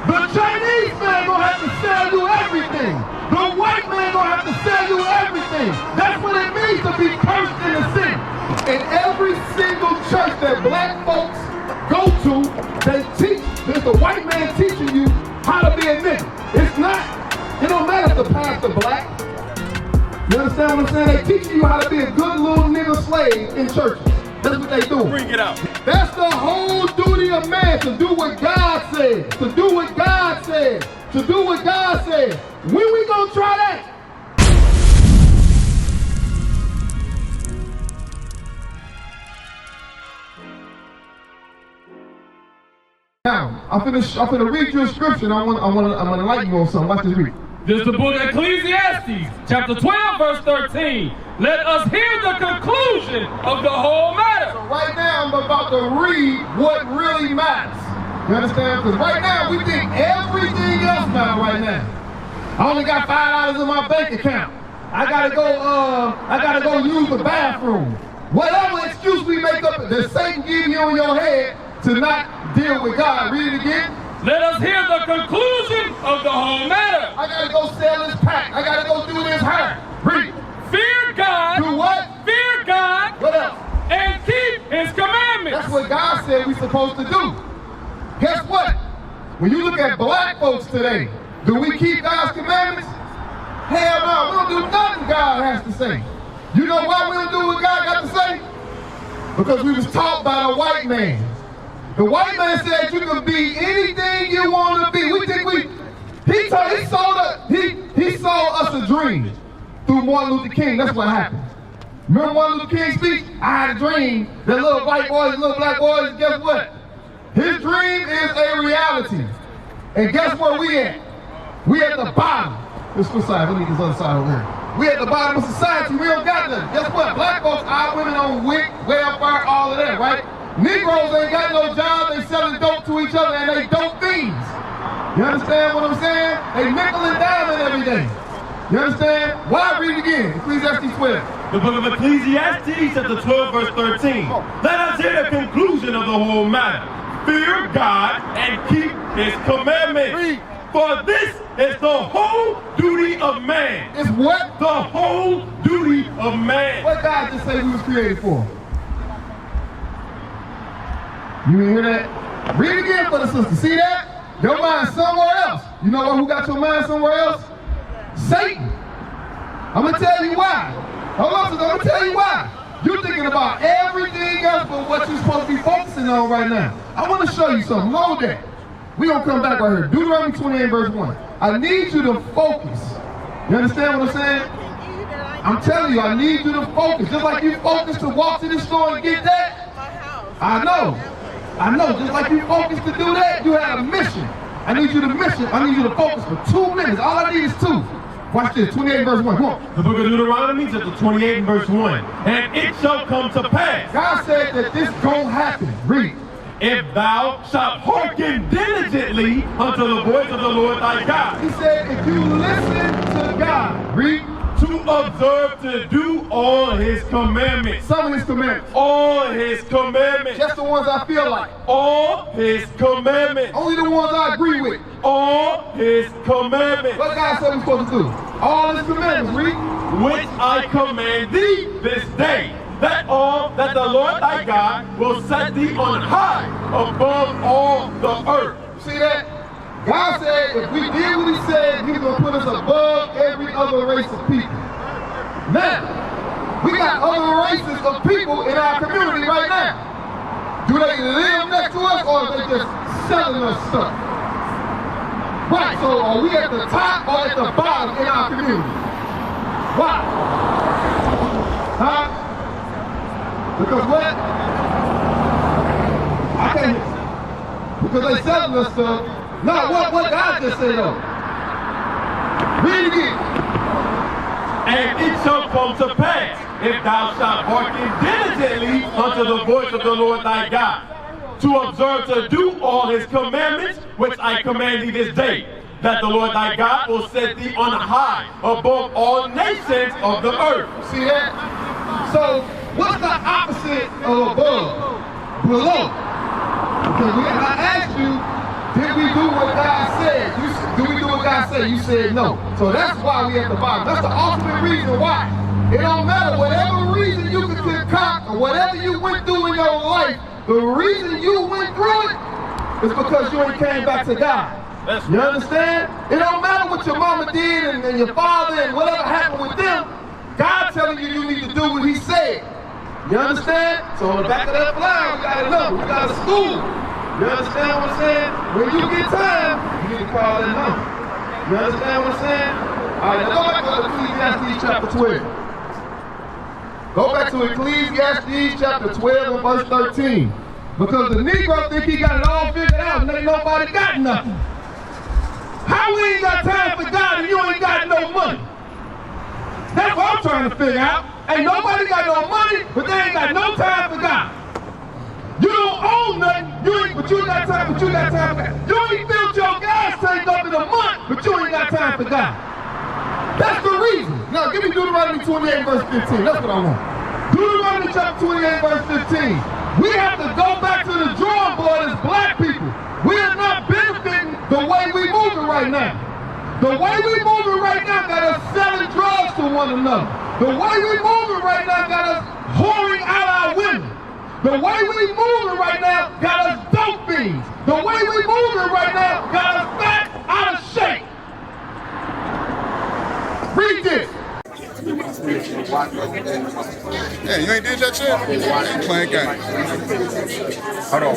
The Chinese man gonna have to sell you everything. The white man gonna have to sell you everything. That's what it means to be cursed in the city. In every single church that black folks go to, they teach, there's the white man teaching you how to be a nigga. It's not, it don't matter if the pastor black. You understand what I'm saying? They teach you how to be a good little nigga slave in churches. That's what they do. Bring it out. That's the whole duty of man, to do what God says. To do what God says. To do what God says. When we gonna try that? Now, I'm finna read you a scripture and I'm gonna enlighten you on something. Watch this read. This is the book of Ecclesiastes, chapter 12, verse 13. Let us hear the conclusion of the whole matter. So right now, I'm about to read what really matters. You understand? Because right now, we think everything else matters right now. I only got $5 in my bank account. I gotta go use the bathroom. Whatever excuse we make up that Satan give you in your head to not deal with God. Read it again. Let us hear the conclusion of the whole matter. I gotta go sell this pack. I gotta go do this hair. Read it. Fear God. Do what? Fear God. What else? And keep His commandments. That's what God said we're supposed to do. Guess what? When you look at black folks today, do we keep God's commandments? Hell no, we don't do nothing God has to say. You know why we don't do what God got to say? Because we was taught by the white man. The white man said you can be anything you want to be. We think he sold us a dream through Martin Luther King. That's what happened. Remember Martin Luther King's speech? I had a dream that little white boys, little black boys, guess what? His dream is a reality. And guess where we at? We at the bottom. This side, we need this other side over here. We at the bottom of society, we don't got nothing. Guess what? Black folks, our women on WIC, welfare, all of that, right? Negroes ain't got no job, they selling dope to each other and they dope thieves. You understand what I'm saying? They nickel and diamond every day. You understand? Why? Read it again, Ecclesiastes 12. The book of Ecclesiastes, chapter 12, verse 13. Let us hear the conclusion of the whole matter. Fear God and keep His commandments. Read. For this is the whole duty of man. It's what? The whole duty of man. What God just say we was created for? You didn't hear that? Read it again for the sister. See that? Your mind somewhere else. You know who got your mind somewhere else? Satan. I'm going to tell you why. Hold on, sister. I'm going to tell you why. You're thinking about everything else but what you're supposed to be focusing on right now. I want to show you something. Hold that. We're going to come back right here. Deuteronomy 28, verse 1. I need you to focus. You understand what I'm saying? I'm telling you, I need you to focus. Just like you focus to walk to the store and get that. I know. Just like you focused to do that, you had a mission. I need you to focus for 2 minutes. All I need is 2. Watch this, 28 verse 1. Come on. The book of Deuteronomy, chapter 28 and verse 1. And it shall come to pass. God said that this gonna happen. Read. If thou shalt hearken diligently unto the voice of the Lord thy God. He said if you listen to God. Read. To observe to do all His commandments. Some of His commandments. All His commandments. Just the ones I feel like. All His commandments. Only the ones I agree with. All His commandments. What God said we're supposed to do. All His commandments. Read. Which I command thee this day. That the Lord thy God will set thee on high above all the earth. See that? God said if we did what He said, He's going to put us above every other race of people. Now, we got other races of people in our community right now. Do they live next to us or are they just selling us stuff? Right, so are we at the top or at the bottom in our community? Why? Huh? Because what? I can't. Because they selling us stuff. No, what God just said though? Read it again. And it shall come to pass, if thou shalt hearken diligently unto the voice of the Lord thy God, to observe to do all His commandments, which I command thee this day, that the Lord thy God will set thee on high above all nations of the earth. See that? So, what's the opposite of above? Below. Because I asked you, did we we do what God said? Do we do what God said? You said no. So that's why we at the bottom. That's the ultimate reason why. It don't matter whatever reason you can concoct or whatever you went through in your life, the reason you went through it is because you ain't came back to God. You understand? It don't matter what your mama did and your father and whatever happened with them. God telling you you need to do what he said. You understand? So on the back of that flyer, we got a number, we got a school. You understand what I'm saying? When you get time, you need to call that number. You understand what I'm saying? All right, now go back to Ecclesiastes chapter 12. Go back to Ecclesiastes chapter 12 and verse 13. Because the Negro think he got it all figured out and ain't nobody got nothing. How we ain't got time for God and you ain't got no money? That's what I'm trying to figure out. Ain't nobody got no money, but they ain't got no time for God. You don't own nothing, but you got time, for God. You ain't filled your gas tank up in a month, but you ain't got time for God. That's the reason. Now, give me Deuteronomy 28 verse 15. That's what I want. Deuteronomy chapter 28 verse 15. We have to go back to the drawing board as black people. We are not benefiting the way we moving right now. The way we moving right now got us selling drugs to one another. The way we moving right now got us whoring out our women. The way we moving right now got us dope fiends. The way we moving right now got us fat, out of shape. Read this. Yeah, you ain't did that shit? You ain't playing games. Hold on.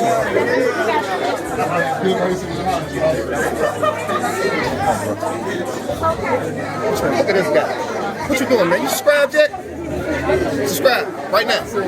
Look at this guy. What you doing, man? You subscribed yet? Subscribe right now. Do it.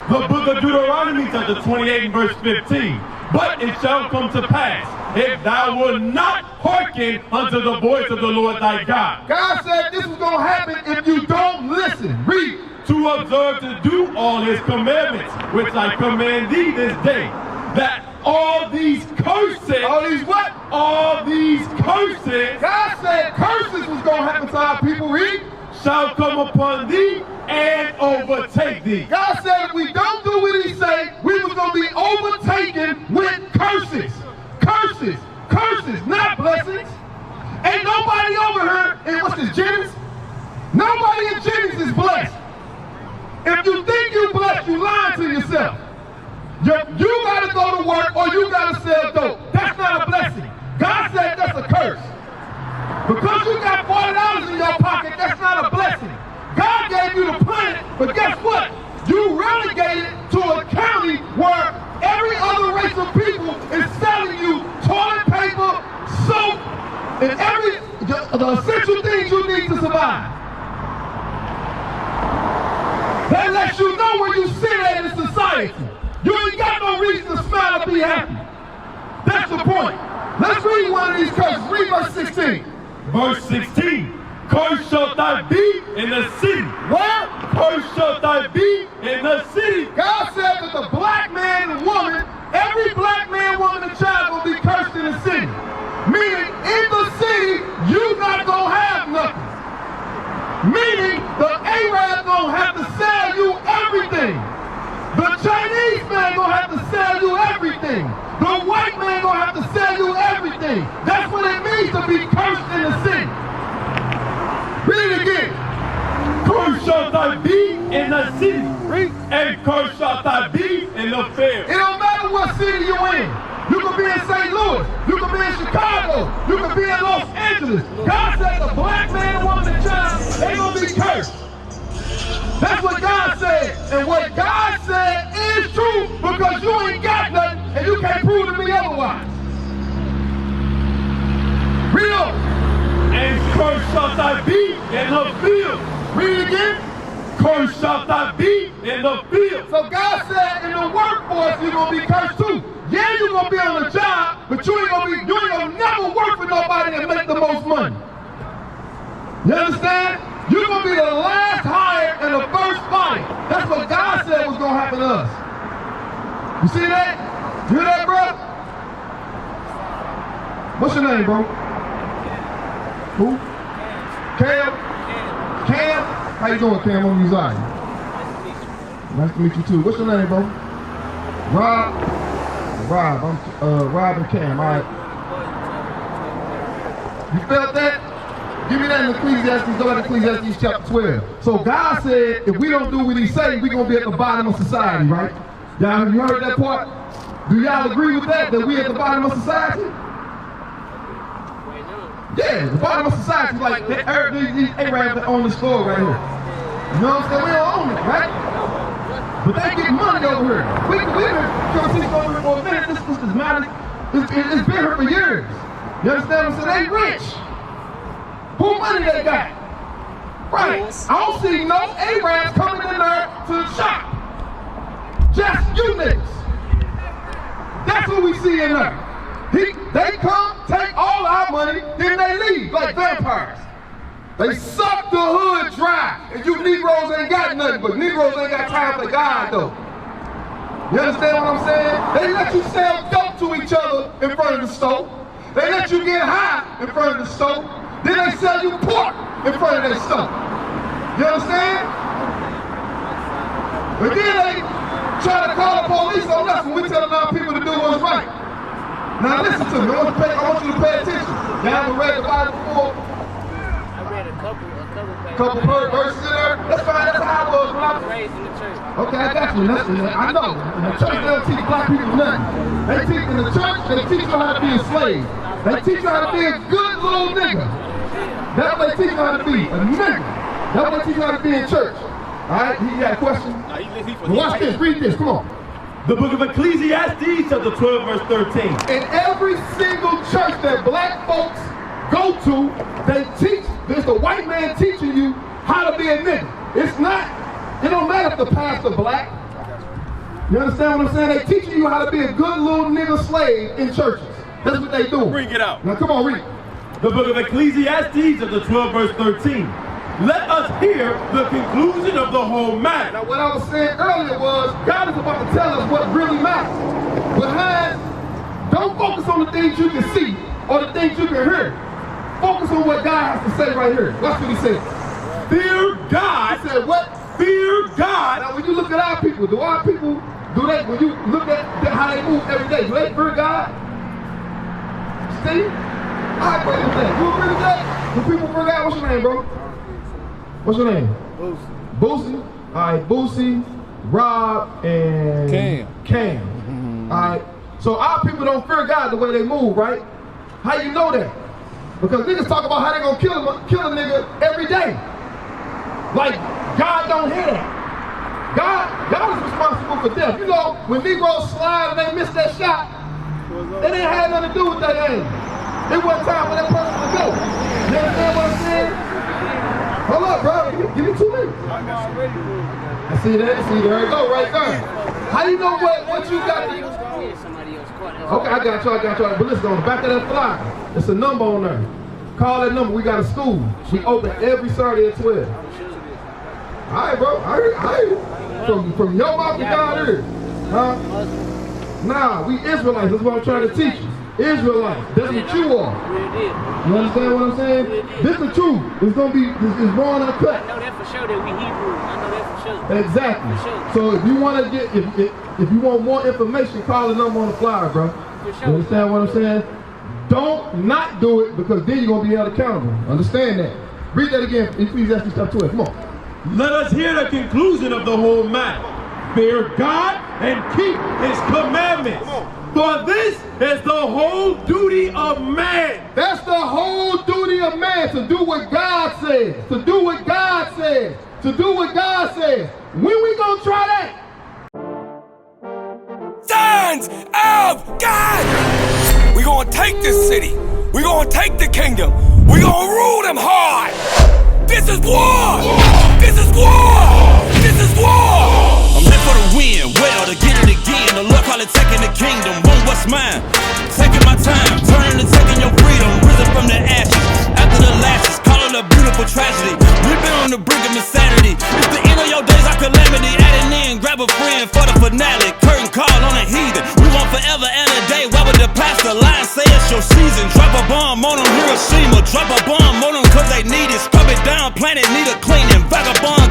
The book of Deuteronomy chapter 28 and verse 15. But it shall come to pass, if thou wilt not hearken unto the voice of the Lord thy God. God said this was going to happen if you don't listen. Read. To observe to do all his commandments, which I command thee this day, that all these curses. All these what? All these curses. God said curses was going to happen to our people. Read. Shall come upon thee and overtake thee. God said if we don't do what he said, we was going to be overtaken with curses. Curses. Curses, not blessings. Ain't nobody over here in what's this, Jennings? Nobody in Jennings is blessed. If you think you blessed, you lying to yourself. You got to go to work or you got to sell dope. That's not a blessing. God said that's a curse. Because you got $40 in your pocket, that's not a blessing. God gave you the planet, but guess what? You relegated to a county where every other race of people is selling you toilet paper, soap, and the essential things you need to survive. That lets you know where you sit at in society. You ain't got no reason to smile or be happy. That's the point. Let's read one of these curses. Read verse 16. Verse 16. Cursed shalt thou be in the city. Where? Cursed shalt thou be in the city. God said that the black man and woman, every black man, woman, and child will be cursed in the city. Meaning, in the city, you not gonna have nothing. Meaning, the Arab gonna have to sell you everything. The Chinese man gonna have to sell you everything. The white man gonna have to sell you everything. That's what it means to be cursed in the city. Read it again. Cursed shalt thou be in the city. Read. And cursed shalt thou be in the field. It don't matter what city you're in. You can be in St. Louis. You can be in Chicago. You can be in Los Angeles. God said the black man, woman, and child, they gonna be cursed. That's what God said. And what God said is true because you ain't got nothing and you can't prove to me otherwise. Read on. And cursed shalt thou be in the field. Read it again. Cursed shalt thou be in the field. So God said in the workforce you're gonna be cursed too. Yeah, you're gonna be on the job, but you ain't gonna never work for nobody and make the most money. You understand? You're gonna be the last hire and the first fire. That's what God said was gonna happen to us. You see that? You hear that, bro? What's your name, bro? Who? Cam? Cam? How you doing, Cam? I'm Uzziah. Nice to meet you too. What's your name, bro? Rob? Rob. I'm Rob and Cam. All right. You felt that? Give me that in Ecclesiastes. Go to Ecclesiastes chapter 12. So God said, if we don't do what He say, we're gonna be at the bottom of society, right? Y'all, have you heard that part? Do y'all agree with that? That we at the bottom of society? Yeah, the bottom of society, like these Arabs that own the store right here. You know what I'm saying? We don't own it, right? But they get money over here. We've been trying to see over here for a minute. This is money. It's been here for years. You understand what I'm saying? They rich. Who money they got? Right. I don't see no Arabs coming in there to the shop. Just you niggas. That's what we see in there. They come, take all our money, then they leave like vampires. They suck the hood dry, and you Negroes ain't got nothing, but Negroes ain't got time for God though. You understand what I'm saying? They let you sell dope to each other in front of the store. They let you get high in front of the store. Then they sell you pork in front of their store. You understand? But then they try to call the police on us when we telling our people to do what's right. Now listen to me, I want you to pay attention. Y'all haven't read the Bible before? I read a couple verses in there? That's fine, that's how I was when I was raised in the church. Okay, I got you. I know. In the church, they don't teach black people nothing. They teach in the church, they teach you how to be a slave. They teach you how to be a good little nigga. That's what they teach you how to be, a nigga. That's what they teach you how to be in church. Alright, you got a question? Watch this, read this, come on. The book of Ecclesiastes, chapter 12, verse 13. In every single church that black folks go to, they teach, there's the white man teaching you how to be a nigga. It's not, it don't matter if the pastor black. You understand what I'm saying? They teaching you how to be a good little nigga slave in churches. That's what they do. Bring it out. Now come on, read. The book of Ecclesiastes, chapter 12, verse 13. Let us hear the conclusion of the whole matter. Now what I was saying earlier was, God is about to tell us what really matters. Behind, don't focus on the things you can see or the things you can hear. Focus on what God has to say right here. Watch what He said. Fear God. He said what? Fear God. Now when you look at our people, when you look at how they move every day, do they fear God? See? I agree with that. You agree with that? Do people fear God? What's your name, bro? What's your name? Boosie. Boosie? Alright, Boosie, Rob, and Cam. Alright, so our people don't fear God the way they move, right? How you know that? Because niggas talk about how they gonna kill a nigga every day. Like, God don't hear that. God is responsible for death. You know, when Negroes slide and they miss that shot, it ain't had nothing to do with that aim. It wasn't time for that person to go. You understand what I'm saying? Hold up, bro. Give me 2 minutes. I see that. See, there you go, right there. How you know what you got? Okay, I got you. But listen, on the back of that flyer, it's a number on there. Call that number. We got a school. We open every Saturday at 12. All right, bro. I heard you. From your mouth to God ears. Huh? Nah, we Israelites. That's what I'm trying to teach you. Israelites. That's what you are. You understand what I'm saying? This is the truth. It's gonna be, it's raw and uncut. I know that for sure that we Hebrew. I know that for sure. Exactly. For sure. So if you want to get, if you want more information, call the number on the flyer, bro. For sure. You understand what I'm saying? Don't not do it, because then you're gonna be held accountable. Understand that. Read that again, Ecclesiastes chapter 12. Come on. Let us hear the conclusion of the whole matter. Fear God and keep His commandments. For this is the whole duty of man. That's the whole duty of man, to do what God says. To do what God says. To do what God says. When we gonna try that? Sons of God! We gonna take this city. We gonna take the kingdom. We gonna rule them hard. This is war! This is war! This is war! I'm here for the win, well, to get it again. The Lord call it taking the kingdom. Want what's mine? Taking my time, turning and taking your freedom. Risen from the ashes, after the lashes, call it a beautiful tragedy. We've been on the brink of insanity. It's the end of your days, our calamity. Adding in, grab a friend for the finale. Curtain call on a heathen. We want forever and a day. Why would the pastor lie and say it's your season? Drop a bomb on them, Hiroshima. Drop a bomb on them cause they need it. Scrub it down, planet need a cleaning. Vagabond